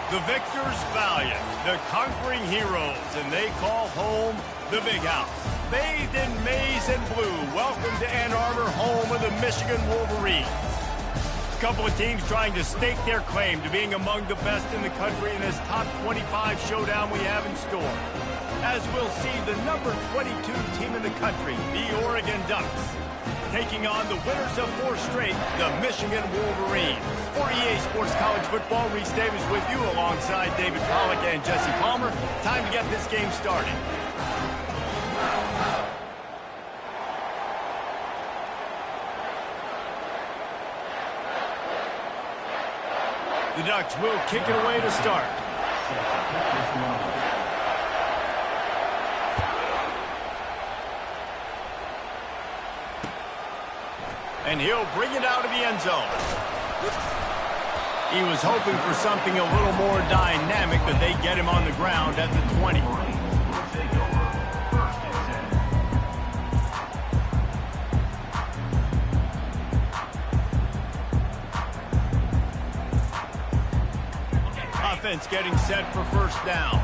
The victors valiant, the conquering heroes, and they call home the Big House. Bathed in maize and blue, welcome to Ann Arbor, home of the Michigan Wolverines. A couple of teams trying to stake their claim to being among the best in the country in this top 25 showdown we have in store. As we'll see the number 22 team in the country, the Oregon Ducks, taking on the winners of 4 straight, the Michigan Wolverines. For EA Sports College Football, Reese Davis with you alongside David Pollack and Jesse Palmer. Time to get this game started. The Ducks will kick it away to start. And he'll bring it out of the end zone. He was hoping for something a little more dynamic, but they get him on the ground at the 20. Offense getting set for first down.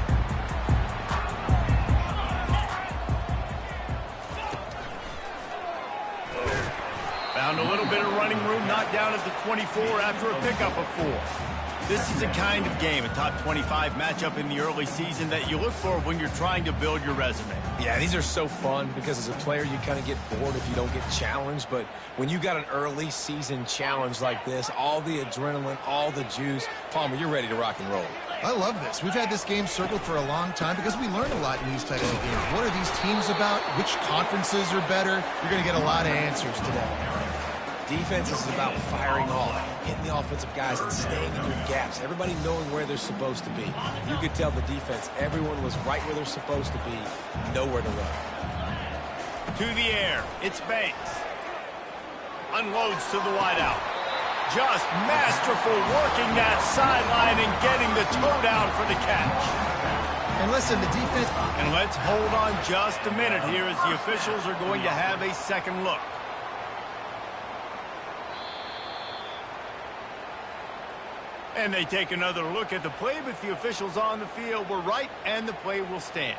Found a little bit of running room, not down at the 24 after a pickup of 4. This is the kind of game, a top 25 matchup in the early season, that you look for when you're trying to build your resume. Yeah, these are so fun because as a player you kind of get bored if you don't get challenged, but when you got an early season challenge like this, all the adrenaline, all the juice, Palmer, you're ready to rock and roll. I love this. We've had this game circled for a long time because we learn a lot in these types of games. What are these teams about? Which conferences are better? You're going to get a lot of answers today. Defense is about firing off, hitting the offensive guys and staying in your gaps. Everybody knowing where they're supposed to be. You could tell the defense, everyone was right where they're supposed to be, nowhere to run. To the air, it's Banks. Unloads to the wideout. Just masterful working that sideline and getting the toe down for the catch. And listen, the defense... And let's hold on just a minute here as the officials are going to have a second look. And they take another look at the play, but the officials on the field were right, and the play will stand.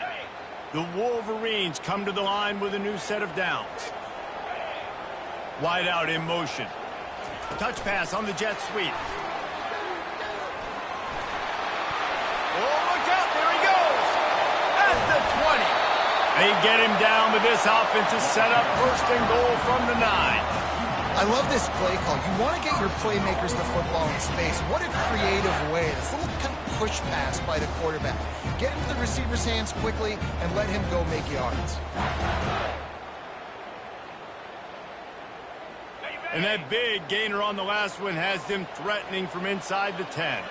The Wolverines come to the line with a new set of downs. Wide out in motion. Touch pass on the jet sweep. Oh, look out, there he goes! At the 20. They get him down, but this offense is set up first and goal from the 9. I love this play call. You want to get your playmakers the football in space. What a creative way. This little kind of push pass by the quarterback. Get into the receiver's hands quickly and let him go make yards. And that big gainer on the last one has them threatening from inside the 10.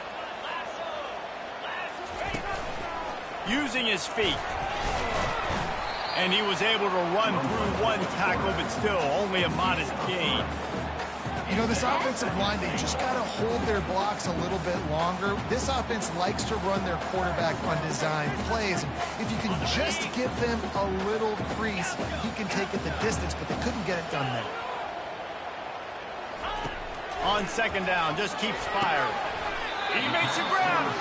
Using his feet. And he was able to run through one tackle, but still only a modest gain. You know, this offensive line, they just got to hold their blocks a little bit longer. This offense likes to run their quarterback on design plays. And if you can just give them a little crease, he can take it the distance, but they couldn't get it done there. On second down, just keeps firing. He makes the ground.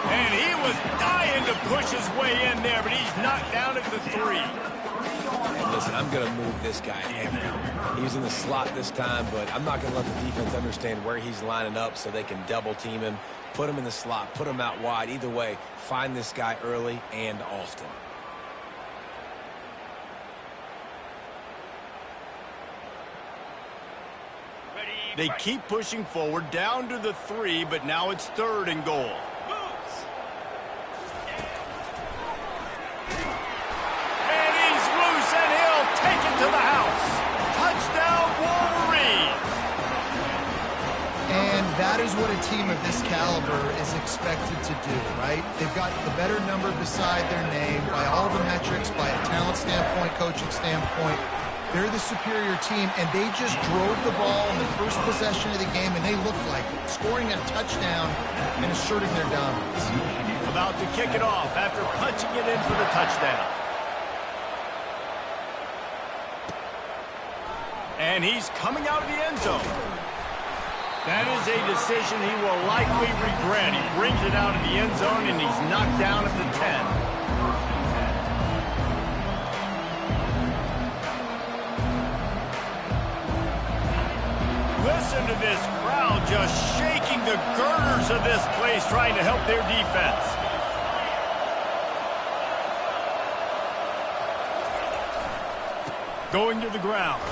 And he was dying to push his way in there, but he's knocked down at the 3. And listen, I'm going to move this guy everywhere. He's in the slot this time, but I'm not going to let the defense understand where he's lining up so they can double team him, put him in the slot, put him out wide. Either way, find this guy early and often. They keep pushing forward, down to the 3, but now it's 3rd and goal. And he's loose, and he'll take it to the house. Touchdown, Wolverines! And that is what a team of this caliber is expected to do, right? They've got the better number beside their name by all the metrics, by a talent standpoint, coaching standpoint. They're the superior team, and they just drove the ball in the first possession of the game, and they looked like it, scoring a touchdown and asserting their dominance. About to kick it off after punching it in for the touchdown. And he's coming out of the end zone. That is a decision he will likely regret. He brings it out of the end zone, and he's knocked down at the 10. Listen to this crowd just shaking the girders of this place, trying to help their defense. Going to the ground.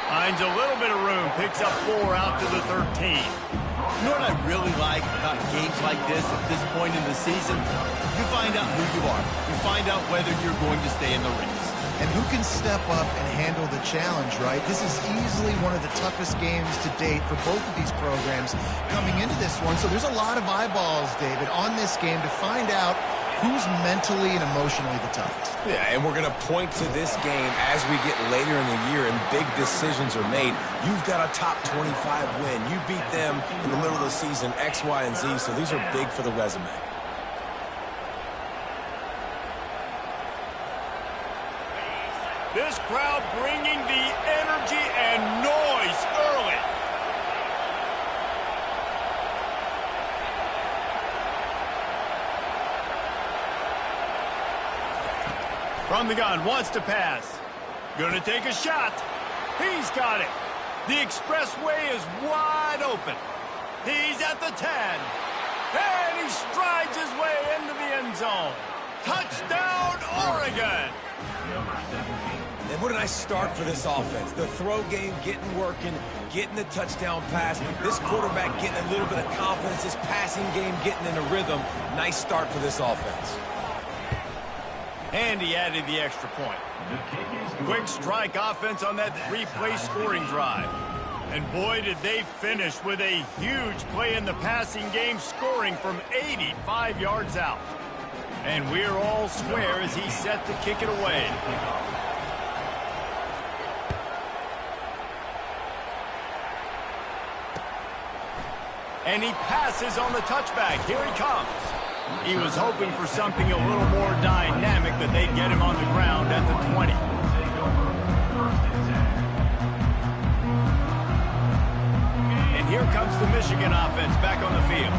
Finds a little bit of room, picks up 4 out to the 13. You know what I really like about games like this at this point in the season? You find out who you are. You find out whether you're going to stay in the race. And who can step up and handle the challenge, right? This is easily one of the toughest games to date for both of these programs coming into this one. So there's a lot of eyeballs, David, on this game to find out who's mentally and emotionally the toughest. Yeah, and we're going to point to this game as we get later in the year and big decisions are made. You've got a top 25 win. You beat them in the middle of the season, X, Y, and Z, so these are big for the resume. This crowd bringing the energy and noise early. From the gun, wants to pass. Gonna take a shot. He's got it. The expressway is wide open. He's at the 10. And he strides his way into the end zone. Touchdown, Oregon! And what a nice start for this offense. The throw game getting working, getting the touchdown pass. This quarterback getting a little bit of confidence. This passing game getting in a rhythm. Nice start for this offense. And he added the extra point. Quick strike offense on that 3-play scoring drive. And boy, did they finish with a huge play in the passing game, scoring from 85 yards out. And we're all square as he's set to kick it away. And he passes on the touchback. Here he comes. He was hoping for something a little more dynamic, but they'd get him on the ground at the 20. And here comes the Michigan offense back on the field.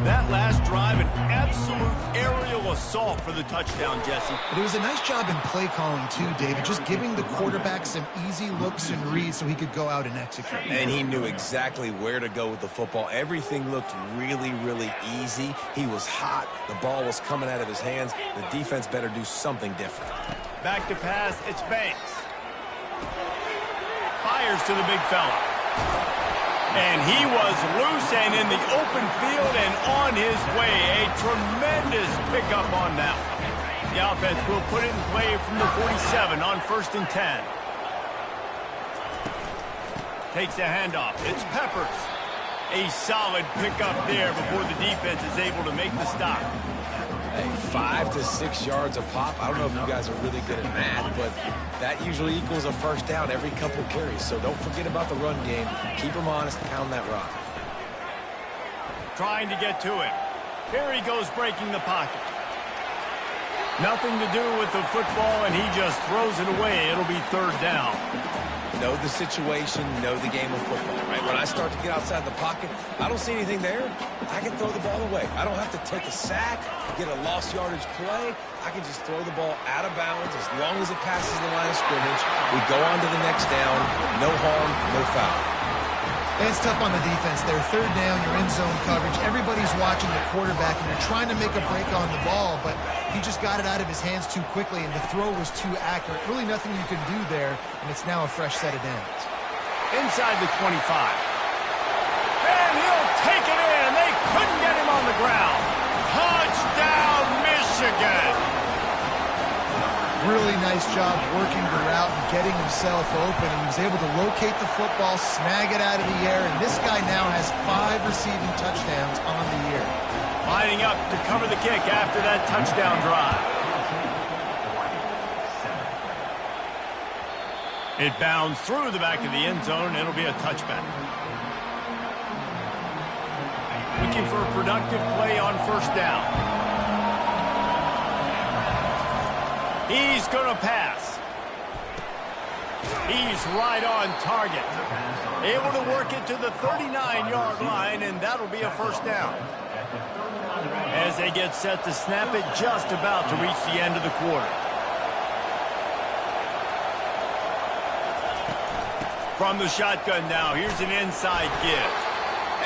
That last drive, an absolute aerial assault for the touchdown, Jesse. But it was a nice job in play calling too, David, just giving the quarterback some easy looks and reads so he could go out and execute. And he knew exactly where to go with the football. Everything looked really, really easy. He was hot. The ball was coming out of his hands. The defense better do something different. Back to pass, it's Banks. Fires to the big fella. And he was loose and in the open field and on his way. A tremendous pickup on that one. The offense will put it in play from the 47 on 1st and 10. Takes the handoff. It's Peppers. A solid pickup there before the defense is able to make the stop. Hey, 5 to 6 yards a pop. I don't know if you guys are really good at math, but that usually equals a first down every couple carries. So don't forget about the run game. Keep them honest, pound that rock. Trying to get to it. Here he goes breaking the pocket. Nothing to do with the football, and he just throws it away. It'll be 3rd down. Know the situation, know the game of football, right? When I start to get outside the pocket, I don't see anything there, I can throw the ball away. I don't have to take a sack, get a lost yardage play. I can just throw the ball out of bounds as long as it passes the line of scrimmage. We go on to the next down. No harm, no foul. And it's tough on the defense there. 3rd down, you're in zone coverage. Everybody's watching the quarterback, and you're trying to make a break on the ball, but he just got it out of his hands too quickly, and the throw was too accurate. Really nothing you can do there, and it's now a fresh set of downs. Inside the 25. And he'll take it in. They couldn't get him on the ground. Touchdown, Michigan. Really nice job working the route and getting himself open, and he was able to locate the football, snag it out of the air, and this guy now has 5 receiving touchdowns on the year. Lining up to cover the kick after that touchdown drive. It bounds through the back of the end zone. It'll be a touchback. Looking for a productive play on 1st down. He's going to pass. He's right on target. Able to work it to the 39-yard line, and that'll be a first down. As they get set to snap it, just about to reach the end of the quarter. From the shotgun now, here's an inside give.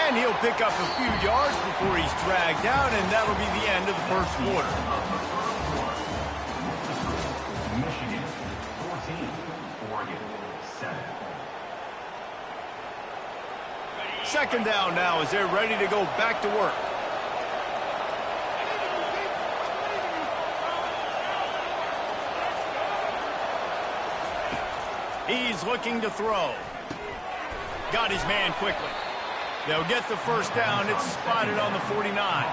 And he'll pick up a few yards before he's dragged down, and that'll be the end of the first quarter. Michigan 14, Oregon 7. Second down now as they're ready to go back to work. He's looking to throw. Got his man quickly. They'll get the first down. It's spotted on the 49.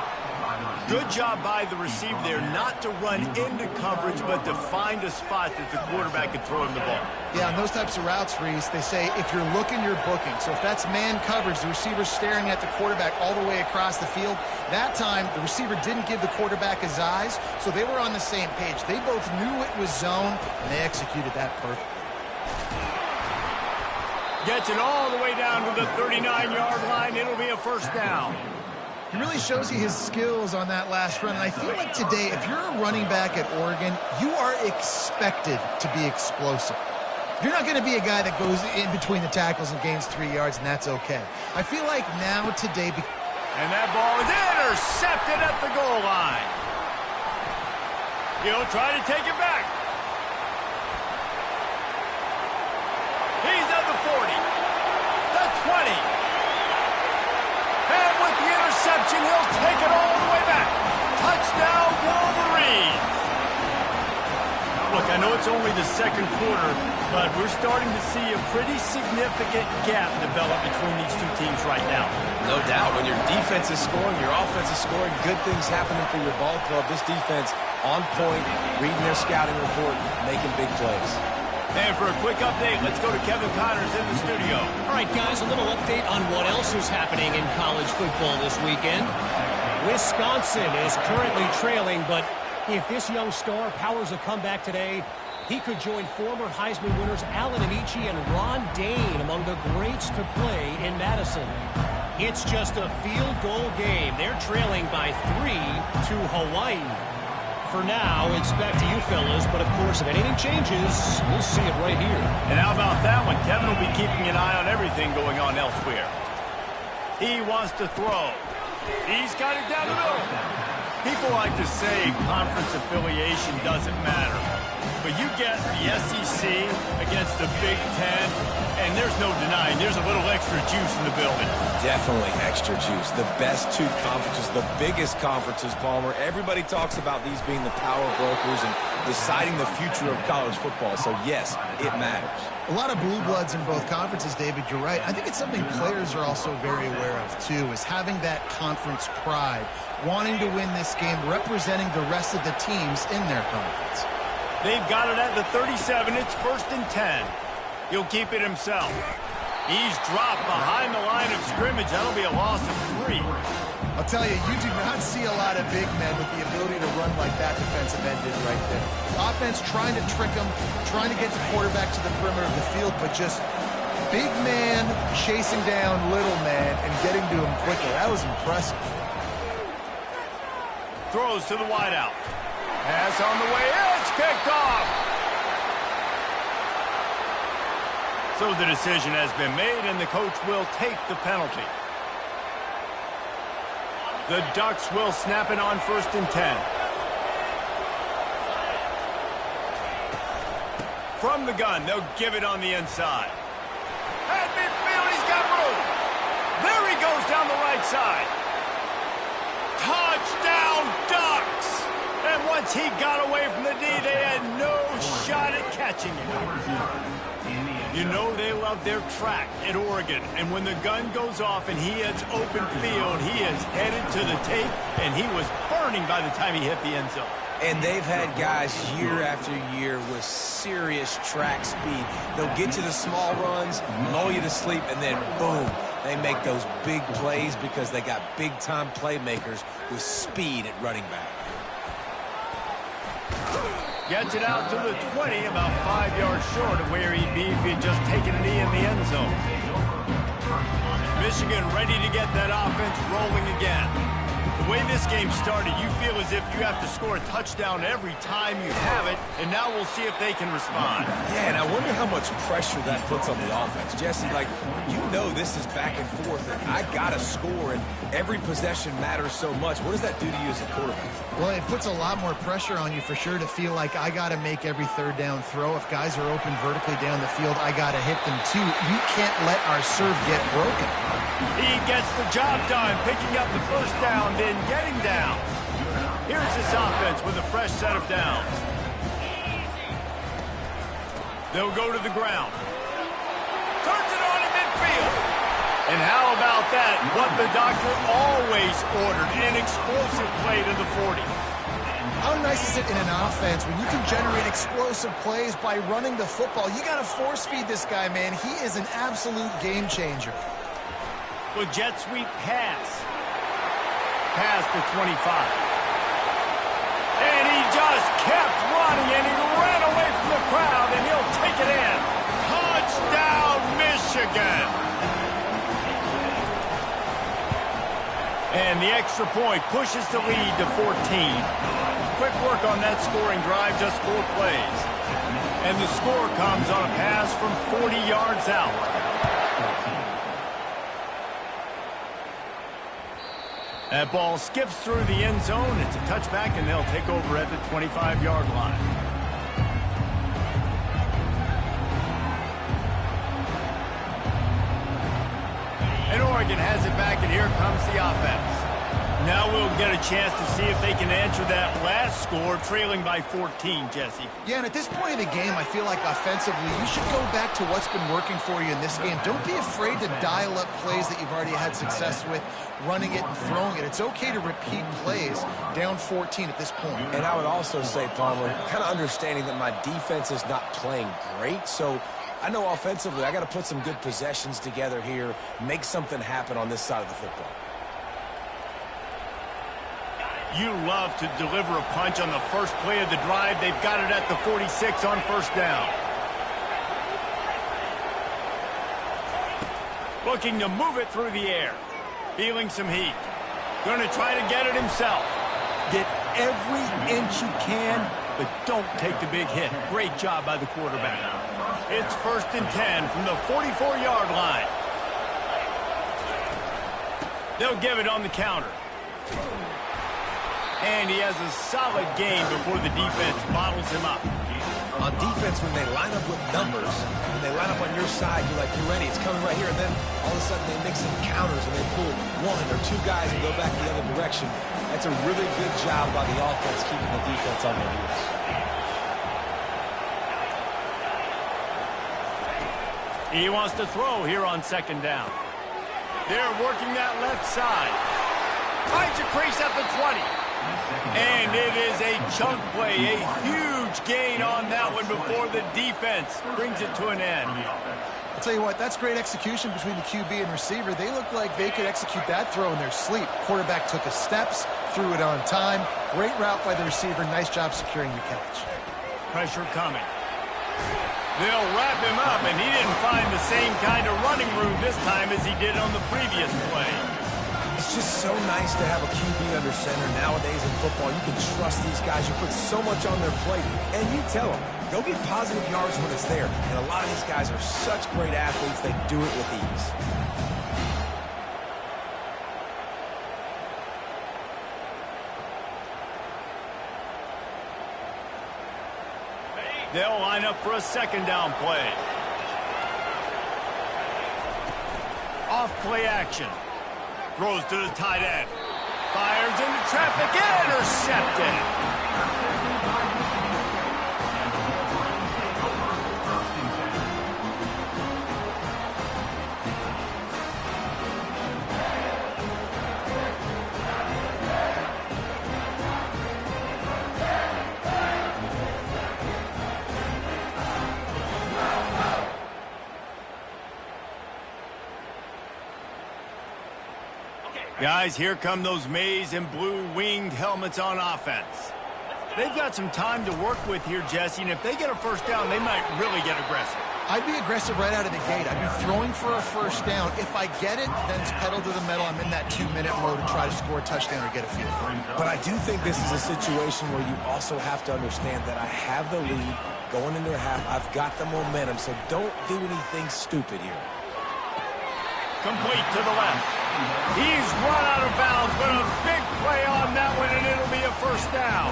Good job by the receiver there not to run into coverage, but to find a spot that the quarterback can throw him the ball. Yeah, on those types of routes, Reese, they say if you're looking, you're booking. So if that's man coverage, the receiver's staring at the quarterback all the way across the field. That time, the receiver didn't give the quarterback his eyes, so they were on the same page. They both knew it was zone, and they executed that perfectly. Gets it all the way down to the 39-yard line. It'll be a first down. He really shows you his skills on that last run. And I feel like today, if you're a running back at Oregon, you are expected to be explosive. You're not going to be a guy that goes in between the tackles and gains 3 yards, and that's okay. I feel like now today... And that ball is intercepted at the goal line. He'll try to take it back. He's at the 40, the 20. And with the interception, he'll take it all the way back. Touchdown, Wolverines. Look, I know it's only the second quarter, but we're starting to see a pretty significant gap develop between these two teams right now. No doubt. When your defense is scoring, your offense is scoring, good things happening for your ball club. This defense on point, reading their scouting report, making big plays. And for a quick update, let's go to Kevin Connors in the studio. All right, guys, a little update on what else is happening in college football this weekend. Wisconsin is currently trailing, but if this young star powers a comeback today, he could join former Heisman winners Allen Amici and Ron Dane among the greats to play in Madison. It's just a field goal game. They're trailing by 3 to Hawaii. For now, it's back to you fellas, but of course, if anything changes, we'll see it right here. And how about that one? Kevin will be keeping an eye on everything going on elsewhere. He wants to throw. He's got it down the middle. People like to say conference affiliation doesn't matter. But you get the SEC against the Big Ten, and there's no denying there's a little extra juice in the building. Definitely extra juice. The best two conferences, the biggest conferences, Palmer. Everybody talks about these being the power brokers and deciding the future of college football. So, yes, it matters. A lot of blue bloods in both conferences, David. You're right. I think it's something players are also very aware of, too, is having that conference pride, wanting to win this game, representing the rest of the teams in their conference. They've got it at the 37. It's 1st and 10. He'll keep it himself. He's dropped behind the line of scrimmage. That'll be a loss of 3. I'll tell you, you do not see a lot of big men with the ability to run like that defensive end did right there. The offense trying to trick him, trying to get the quarterback to the perimeter of the field, but just big man chasing down little man and getting to him quickly. That was impressive. Throws to the wideout. Pass on the way. It's picked off. So the decision has been made, and the coach will take the penalty. The Ducks will snap it on 1st and 10. From the gun, they'll give it on the inside. At midfield, he's got room. There he goes down the right side. Touchdown, Ducks! And once he got away from the D, they had no shot at catching him. You know they love their track at Oregon, and when the gun goes off and he hits open field, he is headed to the tape, and he was burning by the time he hit the end zone. And they've had guys year after year with serious track speed. They'll get you the small runs, lull you to sleep, and then boom, they make those big plays because they got big-time playmakers with speed at running back. Gets it out to the 20, about 5 yards short of where he'd be if he had just taken a knee in the end zone. Michigan ready to get that offense rolling again. The way this game started, you feel as if you have to score a touchdown every time you have it, and now we'll see if they can respond. Yeah, and I wonder how much pressure that puts on the offense. Jesse, like, you know this is back and forth, and I got to score, and every possession matters so much. What does that do to you as a quarterback? Well, it puts a lot more pressure on you for sure to feel like I got to make every third down throw. If guys are open vertically down the field, I got to hit them too. You can't let our serve get broken. He gets the job done, picking up the first down, then getting down. Here's this offense with a fresh set of downs. They'll go to the ground. Turns it on in midfield. And how about that? What the doctor always ordered, an explosive play to the 40. How nice is it in an offense when you can generate explosive plays by running the football? You got to force feed this guy, man. He is an absolute game changer. With jet sweep pass. Past the 25. And he just kept running, and he ran away from the crowd, and he'll take it in. Touchdown, Michigan! And the extra point pushes the lead to 14. Quick work on that scoring drive, just 4 plays. And the score comes on a pass from 40 yards out. That ball skips through the end zone. It's a touchback, and they'll take over at the 25-yard line. And Oregon has it back, and here comes the offense. Now we'll get a chance to see if they can answer that last score, trailing by 14, Jesse. Yeah, and at this point in the game, I feel like offensively, you should go back to what's been working for you in this game. Don't be afraid to dial up plays that you've already had success with, running it and throwing it. It's okay to repeat plays down 14 at this point. And I would also say, Palmer, kind of understanding that my defense is not playing great, so I know offensively I got to put some good possessions together here, make something happen on this side of the football. You love to deliver a punch on the first play of the drive. They've got it at the 46 on first down. Looking to move it through the air. Feeling some heat. Going to try to get it himself. Get every inch you can, but don't take the big hit. Great job by the quarterback. It's 1st and 10 from the 44-yard line. They'll give it on the counter. And he has a solid game before the defense bottles him up. On defense, when they line up with numbers, when they line up on your side, you're like, you're ready, it's coming right here. And then all of a sudden they mix in counters and they pull 1 or 2 guys and go back the other direction. That's a really good job by the offense keeping the defense on their heels. He wants to throw here on 2nd down. They're working that left side. Finds a crease at the 20. And it is a chunk play, a huge gain on that one before the defense brings it to an end. I'll tell you what, that's great execution between the QB and receiver. They look like they could execute that throw in their sleep. Quarterback took his steps, threw it on time. Great route by the receiver. Nice job securing the catch. Pressure coming. They'll wrap him up, and he didn't find the same kind of running room this time as he did on the previous play. It's just so nice to have a QB under center nowadays in football. You can trust these guys. You put so much on their plate, and you tell them, go get positive yards when it's there. And a lot of these guys are such great athletes, they do it with ease. They'll line up for a 2nd down play. Off play action. Throws to the tight end. Fires into traffic. Intercepted. Guys, here come those maize and blue winged helmets on offense. They've got some time to work with here, Jesse, and if they get a first down, they might really get aggressive. I'd be aggressive right out of the gate. I'd be throwing for a first down. If I get it, then it's pedal to the metal. I'm in that 2-minute mode to try to score a touchdown or get a field goal. But I do think this is a situation where you also have to understand that I have the lead going into the half. I've got the momentum, so don't do anything stupid here. Complete to the left. He's run out of bounds, but a big play on that one, and it'll be a first down.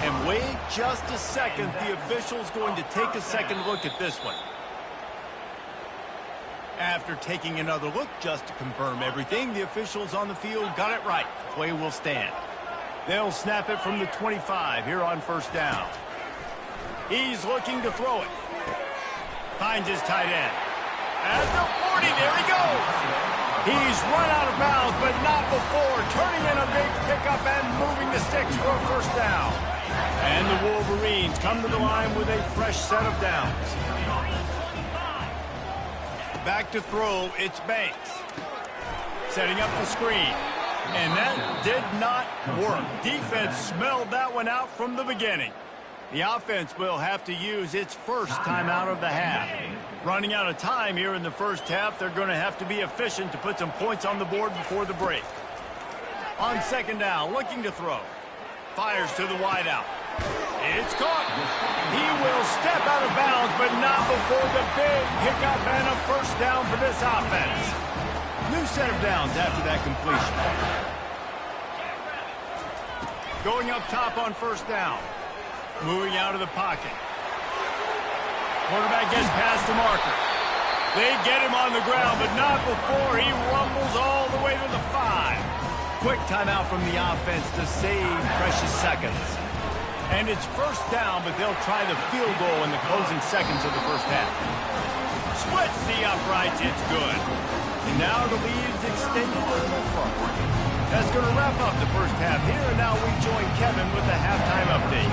And wait just a second. The official's going to take a second look at this one. After taking another look just to confirm everything, the officials on the field got it right. The play will stand. They'll snap it from the 25 here on first down. He's looking to throw it. Finds his tight end. At the 40, there he goes. He's run out of bounds, but not before turning in a big pickup and moving the sticks for a first down. And the Wolverines come to the line with a fresh set of downs. Back to throw, it's Banks. Setting up the screen. And that did not work. Defense smelled that one out from the beginning. The offense will have to use its first timeout of the half. Running out of time here in the first half, they're going to have to be efficient to put some points on the board before the break. On second down, looking to throw. Fires to the wideout. It's caught. He will step out of bounds, but not before the big pickup and a first down for this offense. New set of downs after that completion. Going up top on first down. Moving out of the pocket. Quarterback gets past the marker. They get him on the ground, but not before he rumbles all the way to the 5. Quick timeout from the offense to save precious seconds. And it's first down, but they'll try the field goal in the closing seconds of the first half. Splits the uprights, it's good. And now the lead's extended a little further. That's going to wrap up the first half here, and now we join Kevin with the halftime update.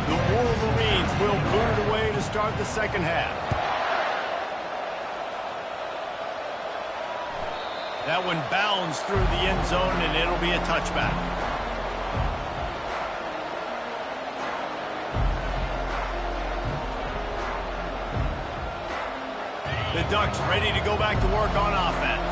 The Wolverines will boot it away to start the second half. That one bounds through the end zone, and it'll be a touchback. The Ducks ready to go back to work on offense.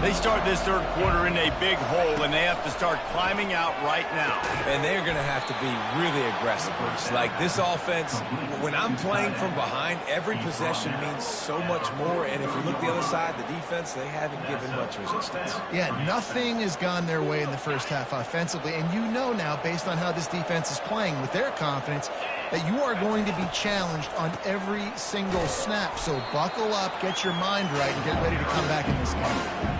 They start this third quarter in a big hole, and they have to start climbing out right now. And they're going to have to be really aggressive. It's like this offense, when I'm playing from behind, every possession means so much more. And if you look the other side, the defense, they haven't given much resistance. Yeah, nothing has gone their way in the first half offensively. And you know now, based on how this defense is playing with their confidence, that you are going to be challenged on every single snap. So buckle up, get your mind right, and get ready to come back in this game.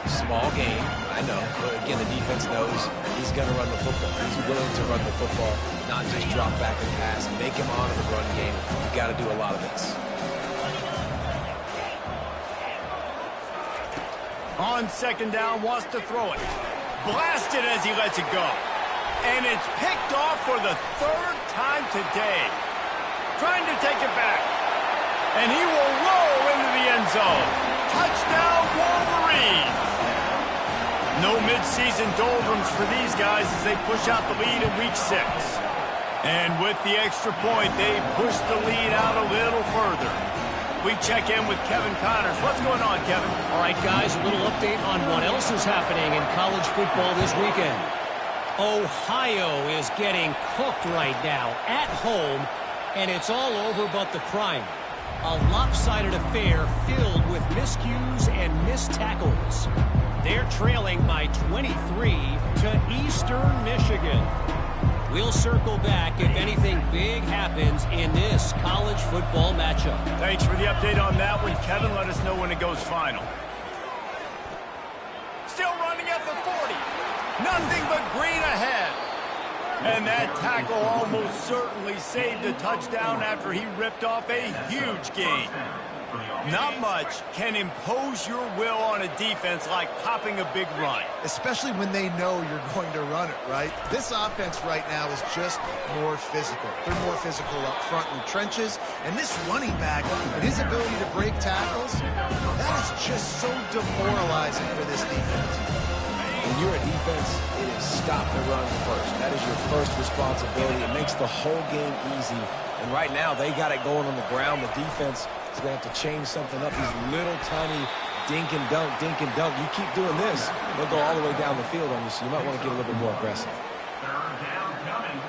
Small game, I know. But again, the defense knows he's going to run the football. He's willing to run the football, not just drop back and pass. Make him honor the run game. You've got to do a lot of this. On second down, wants to throw it. Blasted as he lets it go. And it's picked off for the third time today. Trying to take it back. And he will roll into the end zone. Touchdown, Wolverines. No midseason doldrums for these guys as they push out the lead in week 6. And with the extra point, they push the lead out a little further. We check in with Kevin Connors. What's going on, Kevin? All right, guys, a little update on what else is happening in college football this weekend. Ohio is getting cooked right now at home, and it's all over but the crime. A lopsided affair filled with miscues and missed tackles. They're trailing by 23 to Eastern Michigan. We'll circle back if anything big happens in this college football matchup. Thanks for the update on that one, Kevin. Let us know when it goes final. Still running at the 40. Nothing but green ahead. And that tackle almost certainly saved a touchdown after he ripped off a huge gain. Not much can impose your will on a defense like popping a big run. Especially when they know you're going to run it, right? This offense right now is just more physical. They're more physical up front in the trenches. And this running back and his ability to break tackles, that is just so demoralizing for this defense. When you're a defense, it is stop the run first. That is your first responsibility. It makes the whole game easy. And right now, they got it going on the ground. The defense He's going to have to change something up. These little tiny dink and dunk, dink and dunk. You keep doing this, they'll go all the way down the field on you, so you might want to get a little bit more aggressive. Third down coming.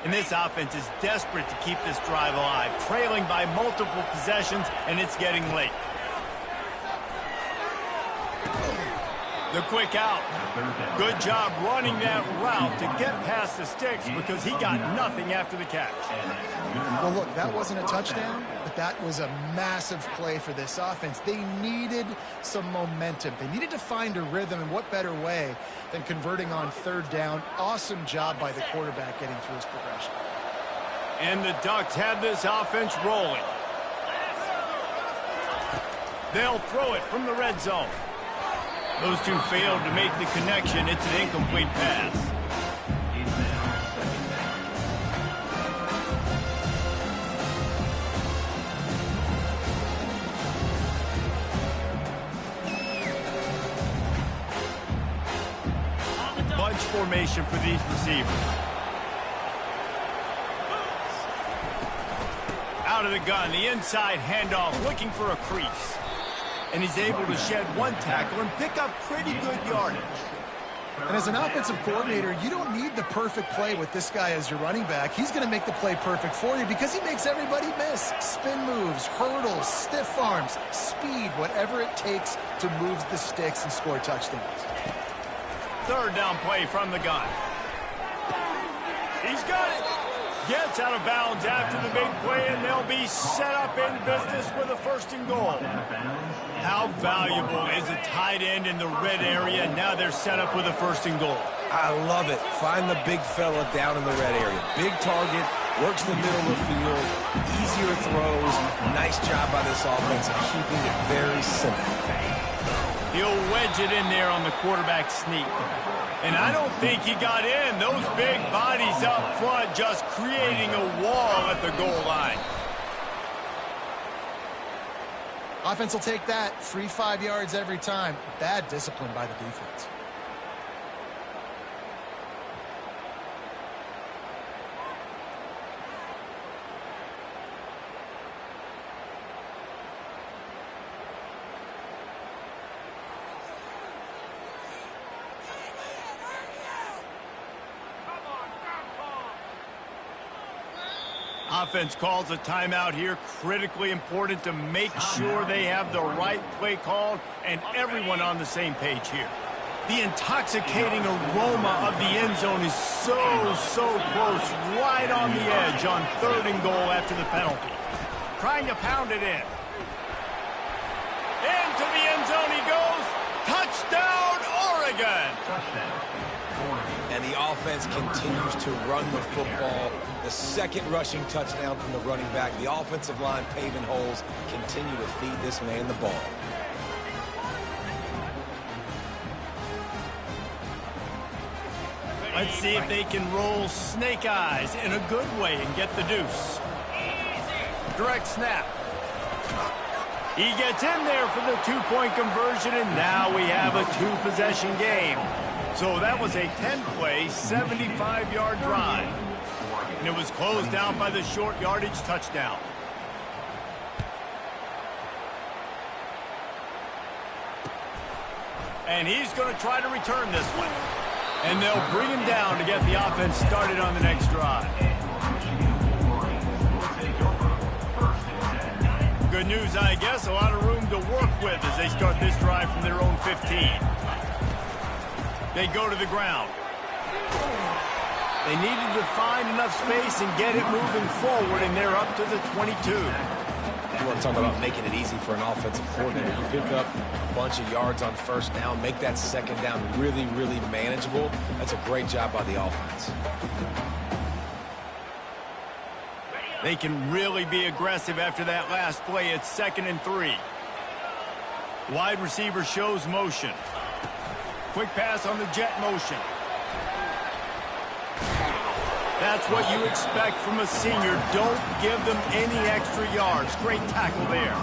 And this offense is desperate to keep this drive alive, trailing by multiple possessions, and it's getting late. The quick out. Good job running that route to get past the sticks because he got nothing after the catch. Well, look, that wasn't a touchdown, but that was a massive play for this offense. They needed some momentum. They needed to find a rhythm, and what better way than converting on third down. Awesome job by the quarterback getting through his progression. And the Ducks have this offense rolling. They'll throw it from the red zone. Those two failed to make the connection. It's an incomplete pass. Bunch formation for these receivers. Out of the gun, the inside handoff, looking for a crease. And he's able to shed one tackle and pick up pretty good yardage. And as an offensive coordinator, you don't need the perfect play with this guy as your running back. He's going to make the play perfect for you because he makes everybody miss. Spin moves, hurdles, stiff arms, speed, whatever it takes to move the sticks and score touchdowns. Third down play from the gun. He's got it. Gets out of bounds after the big play, and they'll be set up in business with a first and goal. How valuable is a tight end in the red area? Now they're set up with a first and goal. I love it. Find the big fella down in the red area. Big target, works the middle of the field, easier throws. Nice job by this offense of keeping it very simple. He'll wedge it in there on the quarterback sneak. And I don't think he got in. Those big bodies up front just creating a wall at the goal line. Offense will take that. Free 5 yards every time. Bad discipline by the defense. Offense calls a timeout here. Critically important to make sure they have the right play called and everyone on the same page here. The intoxicating aroma of the end zone is so close, right on the edge on third and goal after the penalty. Trying to pound it in. Into the end zone he goes. Touchdown, Oregon! And the offense continues to run the football. The second rushing touchdown from the running back. The offensive line paving holes. Continue to feed this man the ball. Let's see if they can roll snake eyes in a good way and get the deuce. Direct snap. He gets in there for the two-point conversion, and now we have a two-possession game. So that was a 10-play, 75-yard drive. And it was closed down by the short yardage touchdown. And he's going to try to return this one. And they'll bring him down to get the offense started on the next drive. Good news, I guess. A lot of room to work with as they start this drive from their own 15. They go to the ground. They needed to find enough space and get it moving forward, and they're up to the 22. You want to talk about making it easy for an offensive coordinator. You pick up a bunch of yards on first down, make that second down really manageable. That's a great job by the offense. They can really be aggressive after that last play. It's 2nd and 3. Wide receiver shows motion. Quick pass on the jet motion. That's what you expect from a senior. Don't give them any extra yards. Great tackle there.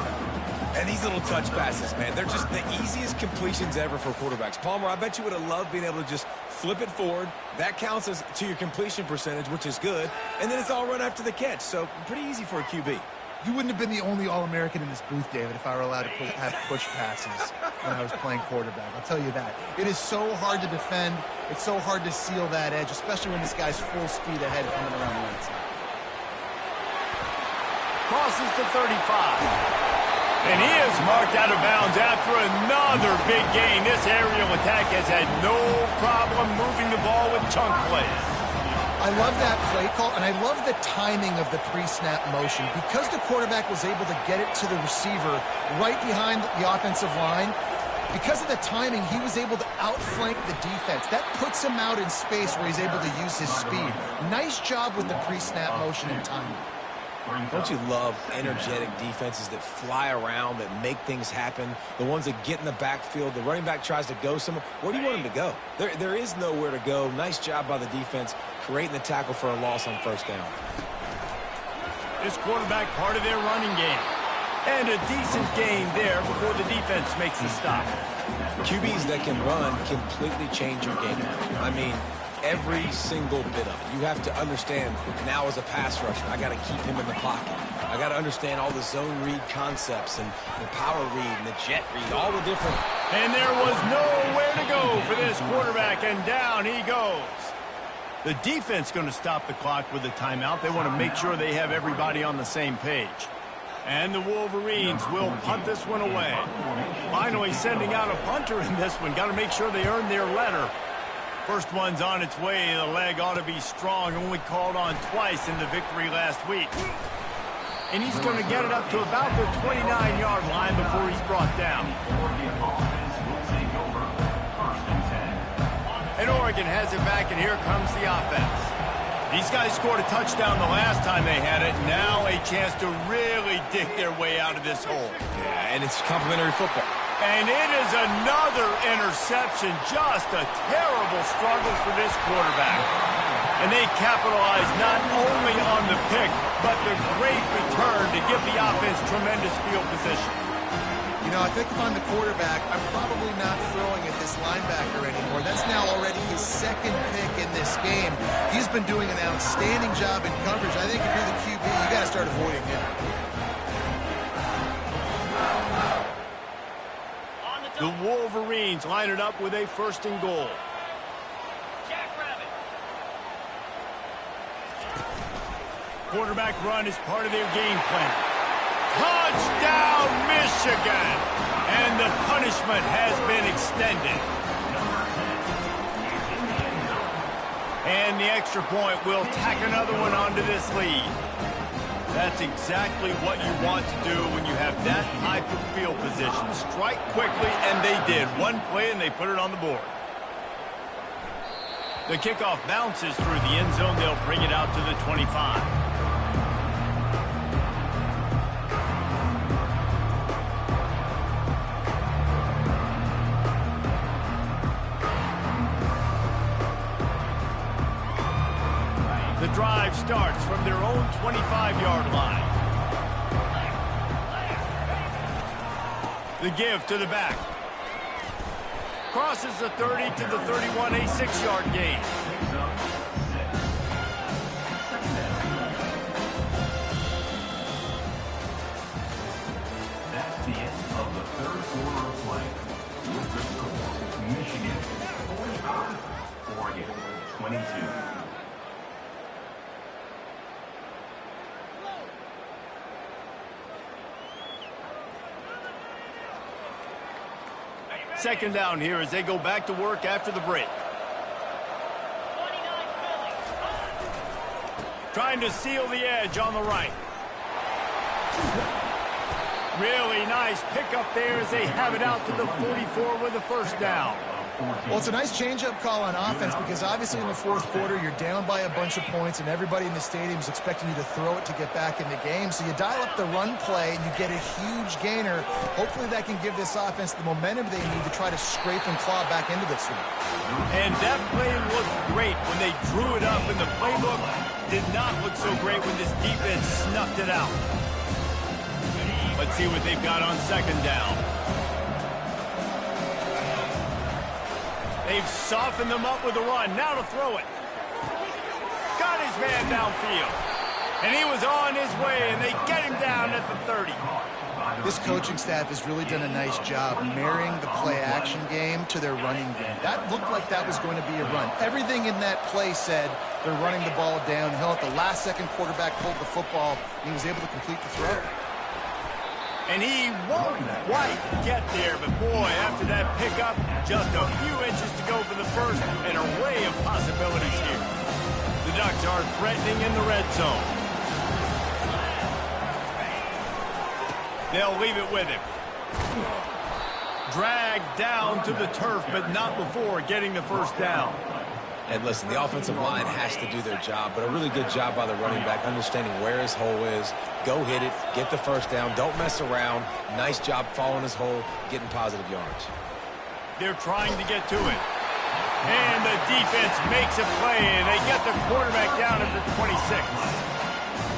And these little touch passes, man, they're just the easiest completions ever for quarterbacks. Palmer, I bet you would have loved being able to just flip it forward. That counts as to your completion percentage, which is good. And then it's all run after the catch. So pretty easy for a QB. You wouldn't have been the only All-American in this booth, David, if I were allowed to have push passes when I was playing quarterback. I'll tell you that. It is so hard to defend. It's so hard to seal that edge, especially when this guy's full speed ahead coming around the right side. Crosses to 35. And he is marked out of bounds after another big gain. This aerial attack has had no problem moving the ball with chunk plays. I love that play call, and I love the timing of the pre-snap motion. Because the quarterback was able to get it to the receiver right behind the offensive line, because of the timing, he was able to outflank the defense. That puts him out in space where he's able to use his speed. Nice job with the pre-snap motion and timing. Don't you love energetic defenses that fly around, that make things happen? The ones that get in the backfield, the running back tries to go somewhere. Where do you want him to go? There is nowhere to go. Nice job by the defense creating the tackle for a loss on first down. This quarterback part of their running game. And a decent gain there before the defense makes the stop. QBs that can run completely change your game. I mean, every single bit of it. You have to understand, now as a pass rusher, I got to keep him in the pocket. I got to understand all the zone read concepts and the power read and the jet read, all the different. And there was nowhere to go for this quarterback, and down he goes. The defense going to stop the clock with a timeout. They want to make sure they have everybody on the same page. And the Wolverines will punt this one away. Finally sending out a punter in this one. Got to make sure they earn their letter. First one's on its way. The leg ought to be strong. Only called on twice in the victory last week. And he's going to get it up to about the 29-yard line before he's brought down. And Oregon has it back, and here comes the offense. These guys scored a touchdown the last time they had it. Now a chance to really dig their way out of this hole. Yeah, and it's complimentary football. And it is another interception. Just a terrible struggle for this quarterback. And they capitalize not only on the pick, but the great return to give the offense tremendous field position. You know, I think if I'm the quarterback, I'm probably not throwing at this linebacker anymore. That's now already his second pick in this game. He's been doing an outstanding job in coverage. I think if you're the QB, you got to start avoiding him. The Wolverines line it up with a 1st and goal. Quarterback run is part of their game plan. Touchdown, Michigan! And the punishment has been extended. And the extra point will tack another one onto this lead. That's exactly what you want to do when you have that type of field position. Strike quickly, and they did. One play, and they put it on the board. The kickoff bounces through the end zone. They'll bring it out to the 25. The drive starts from their own 25-yard line. The give to the back. Crosses the 30 to the 31, a 6-yard gain. That's the end of the 3rd quarter of play. With the score, Michigan 45, Oregon 22. Second down here as they go back to work after the break. Trying to seal the edge on the right. Really nice pickup there as they have it out to the 44 with the 1st down. Well, it's a nice change-up call on offense because obviously in the 4th quarter, you're down by a bunch of points and everybody in the stadium is expecting you to throw it to get back in the game. So you dial up the run play and you get a huge gainer. Hopefully that can give this offense the momentum they need to try to scrape and claw back into this one. And that play looked great when they drew it up, and the playbook did not look so great when this defense snuffed it out. Let's see what they've got on second down. They've softened them up with a run. Now to throw it. Got his man downfield. And he was on his way, and they get him down at the 30. This coaching staff has really done a nice job marrying the play-action game to their running game. That looked like that was going to be a run. Everything in that play said they're running the ball downhill. At the last second, quarterback pulled the football, and he was able to complete the throw. And he won't quite get there, but boy, after that pickup, just a few inches to go for the first, an array of possibilities here. The Ducks are threatening in the red zone. They'll leave it with him. Dragged down to the turf, but not before getting the first down. And listen, the offensive line has to do their job, but a really good job by the running back, understanding where his hole is. Go hit it, get the first down, don't mess around. Nice job following his hole, getting positive yards. They're trying to get to it. And the defense makes a play, and they get the quarterback down at the 26.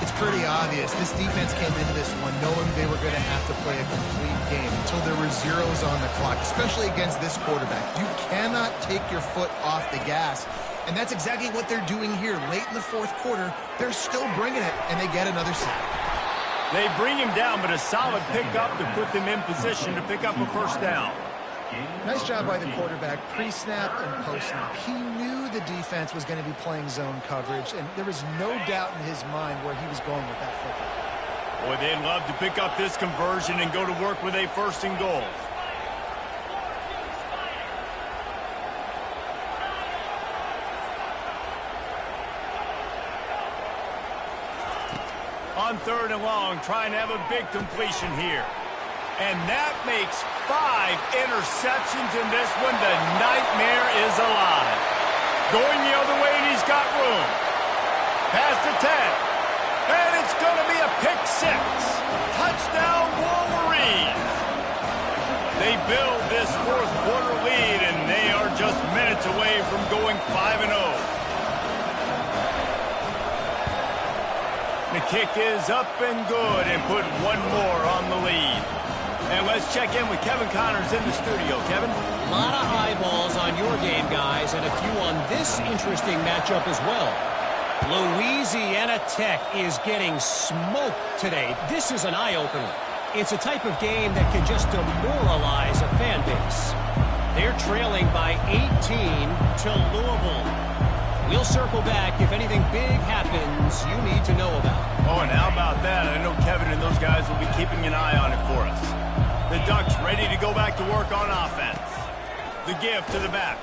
It's pretty obvious. This defense came into this one knowing they were going to have to play a complete game until there were zeros on the clock, especially against this quarterback. You cannot take your foot off the gas, and that's exactly what they're doing here. Late in the fourth quarter, they're still bringing it, and they get another sack. They bring him down, but a solid pickup to put them in position to pick up a first down. Nice job by the quarterback, pre-snap and post-snap. He knew the defense was going to be playing zone coverage, and there was no doubt in his mind where he was going with that football. Boy, they'd love to pick up this conversion and go to work with a first and goal. On third and long, trying to have a big completion here. And that makes 5 interceptions in this one. The nightmare is alive. Going the other way, and he's got room. Pass to 10. And it's going to be a pick 6. Touchdown, Wolverines. They build this fourth quarter lead, and they are just minutes away from going 5-0. The kick is up and good, and put one more on the lead. And let's check in with Kevin Connors in the studio. Kevin? A lot of eyeballs on your game, guys, and a few on this interesting matchup as well. Louisiana Tech is getting smoked today. This is an eye-opener. It's a type of game that can just demoralize a fan base. They're trailing by 18 to Louisville. We'll circle back if anything big happens you need to know about. Oh, and how about that? I know Kevin and those guys will be keeping an eye on it for us. The Ducks ready to go back to work on offense. The give to the back.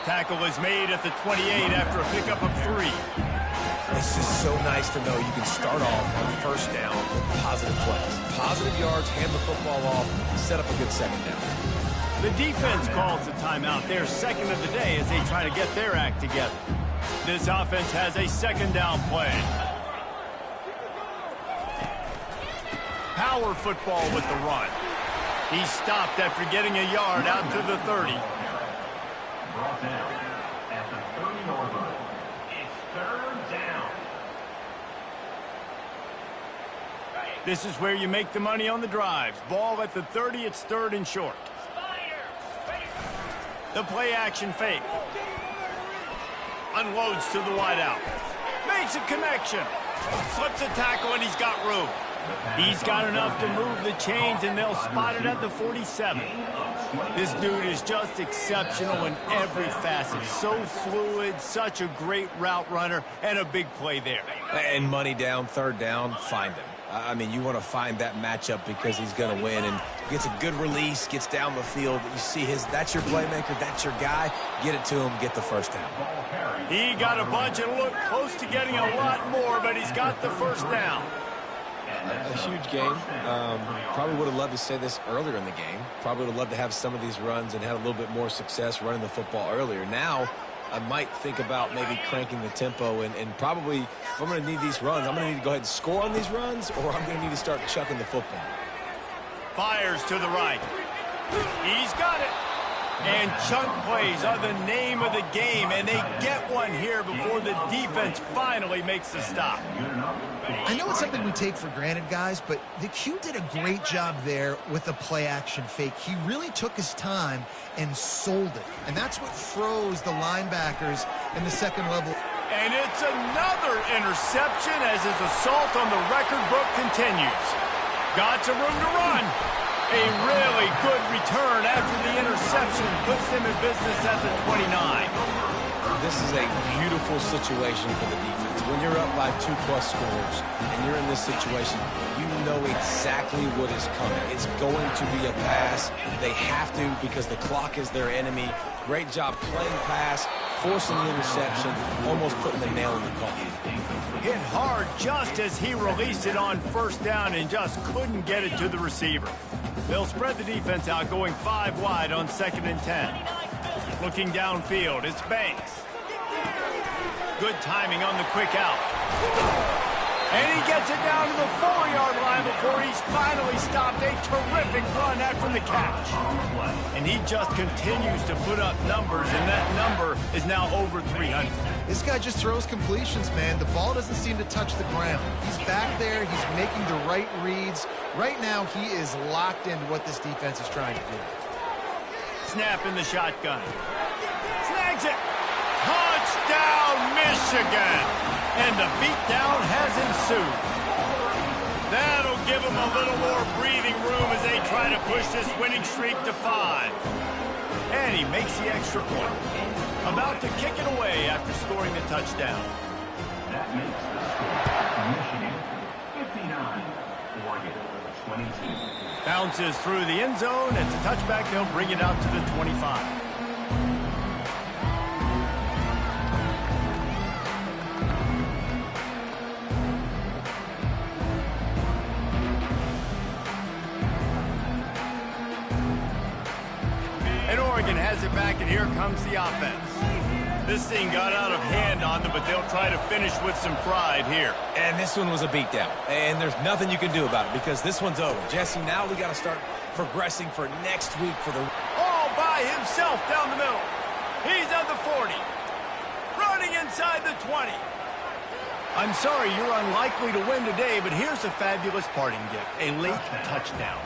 Tackle is made at the 28 after a pickup of 3. It's just so nice to know you can start off on first down with positive plays. Positive yards, hand the football off, set up a good second down. The defense calls the timeout, their second of the day, as they try to get their act together. This offense has a second down play. Power football with the run. He stopped after getting a yard out to the 30. Brought down at the 30-yard line. It's third down. This is where you make the money on the drives. Ball at the 30, it's third and short. The play action fake. Unloads to the wideout. Makes a connection. Slips a tackle, and he's got room. He's got enough to move the chains, and they'll spot it at the 47. This dude is just exceptional in every facet. So fluid, such a great route runner, and a big play there. And money down, third down, find him. I mean, you want to find that matchup because he's going to win, and gets a good release, gets down the field. You see that's your playmaker, that's your guy. Get it to him, get the first down. He got a bunch and looked close to getting a lot more, but he's got the first down. A huge game. Probably would have loved to say this earlier in the game. Probably would have loved to have some of these runs and had a little bit more success running the football earlier. Now, I might think about maybe cranking the tempo and probably, if I'm going to need these runs, I'm going to need to go ahead and score on these runs, or I'm going to need to start chucking the football. Fires to the right. He's got it. And chunk plays are the name of the game, and they get one here before the defense finally makes the stop. I know it's something we take for granted, guys, but the Q did a great job there with the play-action fake. He really took his time and sold it, and that's what froze the linebackers in the second level. And it's another interception as his assault on the record book continues. Got some room to run. A really good return after the interception puts them in business at the 29. This is a beautiful situation for the defense. When you're up by 2+ scores and you're in this situation, you know exactly what is coming. It's going to be a pass. They have to because the clock is their enemy. Great job playing pass, forcing the interception, almost putting the nail in the coffin. Hit hard just as he released it on first down and just couldn't get it to the receiver. They'll spread the defense out, going 5 wide on 2nd and 10. Looking downfield, it's Banks. Good timing on the quick out. And he gets it down to the 4-yard line before he's finally stopped. A terrific run after the catch. And he just continues to put up numbers, and that number is now over 300. This guy just throws completions, man. The ball doesn't seem to touch the ground. He's back there. He's making the right reads. Right now, he is locked into what this defense is trying to do. Snap in the shotgun. Snags it. Touchdown, Michigan. And the beatdown has ensued. That'll give them a little more breathing room as they try to push this winning streak to 5. And he makes the extra point. About to kick it away after scoring the touchdown. That makes the score Michigan 59, Oregon 22. Bounces through the end zone. It's a touchback. They'll bring it out to the 25. And Oregon has it back, and here comes the offense. This thing got out of hand on them, but they'll try to finish with some pride here. And this one was a beatdown. And there's nothing you can do about it because this one's over. Jesse, now we got to start progressing for next week for the... All by himself down the middle. He's at the 40. Running inside the 20. I'm sorry, you're unlikely to win today, but here's a fabulous parting gift. A late touchdown.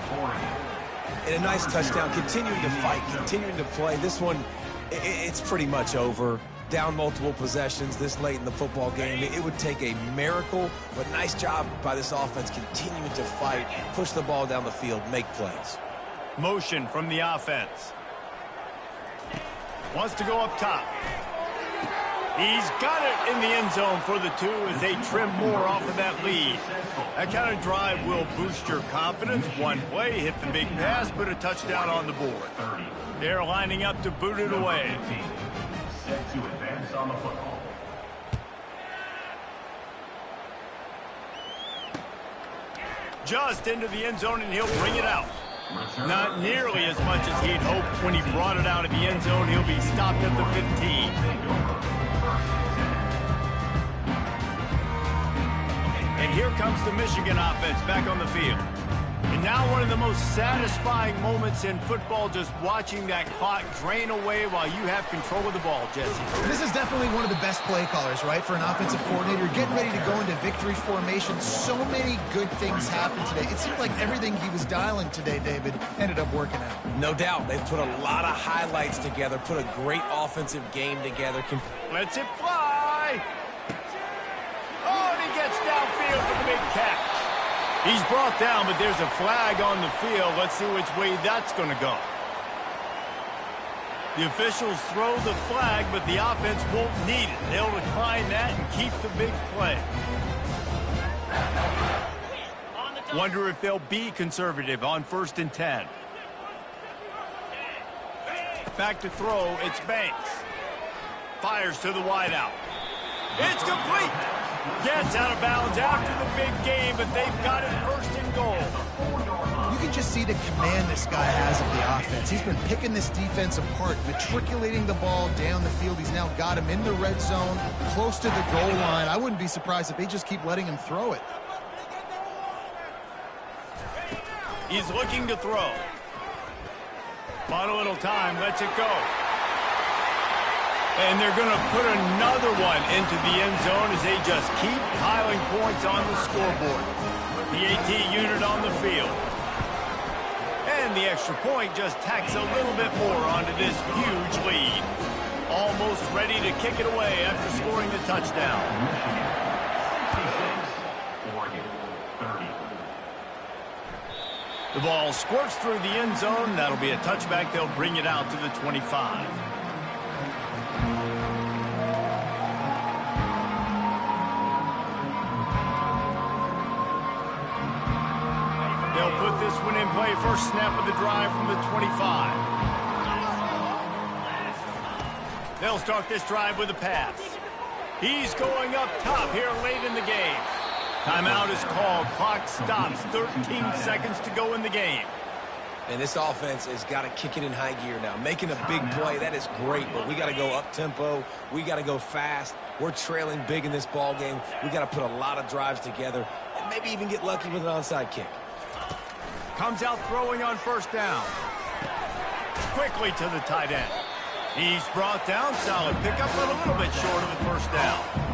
And a nice touchdown, continuing to fight, continuing to play. This one, it's pretty much over. Down multiple possessions this late in the football game. It would take a miracle, but nice job by this offense continuing to fight, push the ball down the field, make plays. Motion from the offense. Wants to go up top. He's got it in the end zone for the 2 as they trim more off of that lead. That kind of drive will boost your confidence. One play, hit the big pass, put a touchdown on the board. They're lining up to boot it away. Set to advance on the football. Just into the end zone, and he'll bring it out. Not nearly as much as he'd hoped when he brought it out of the end zone. He'll be stopped at the 15. And here comes the Michigan offense back on the field. And now one of the most satisfying moments in football, just watching that clock drain away while you have control of the ball, Jesse. This is definitely one of the best play callers, right, for an offensive coordinator. Getting ready to go into victory formation. So many good things happened today. It seemed like everything he was dialing today, David, ended up working out. No doubt. They've put a lot of highlights together, put a great offensive game together. Lets it fly. Oh, and he gets downfield for the big catch. He's brought down, but there's a flag on the field. Let's see which way that's going to go. The officials throw the flag, but the offense won't need it. They'll decline that and keep the big play. Wonder if they'll be conservative on 1st and 10. Back to throw, it's Banks. Fires to the wideout. It's complete. Gets out of bounds after the big game, but they've got it 1st and goal. You can just see the command this guy has of the offense. He's been picking this defense apart, matriculating the ball down the field. He's now got him in the red zone, close to the goal line. I wouldn't be surprised if they just keep letting him throw it. He's looking to throw. Bought a little time, lets it go. And they're going to put another one into the end zone as they just keep piling points on the scoreboard. The AT unit on the field. And the extra point just tacks a little bit more onto this huge lead. Almost ready to kick it away after scoring the touchdown. The ball squirts through the end zone. That'll be a touchback. They'll bring it out to the 25. They'll put this one in play. First snap of the drive from the 25. They'll start this drive with a pass. He's going up top here late in the game. Timeout is called. Clock stops. 13 seconds to go in the game. And this offense has got to kick it in high gear now. Making a big play, that is great, but we got to go up-tempo. We got to go fast. We're trailing big in this ball game. We got to put a lot of drives together and maybe even get lucky with an onside kick. Comes out throwing on first down. Quickly to the tight end. He's brought down. Solid pickup, but a little bit short of the first down.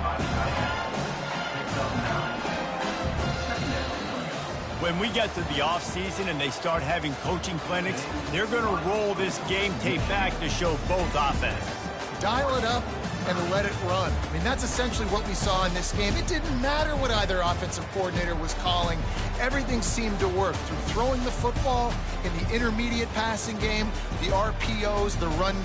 When we get to the offseason and they start having coaching clinics, they're going to roll this game tape back to show both offenses. Dial it up and let it run. I mean, that's essentially what we saw in this game. It didn't matter what either offensive coordinator was calling. Everything seemed to work through throwing the football in the intermediate passing game, the RPOs, the run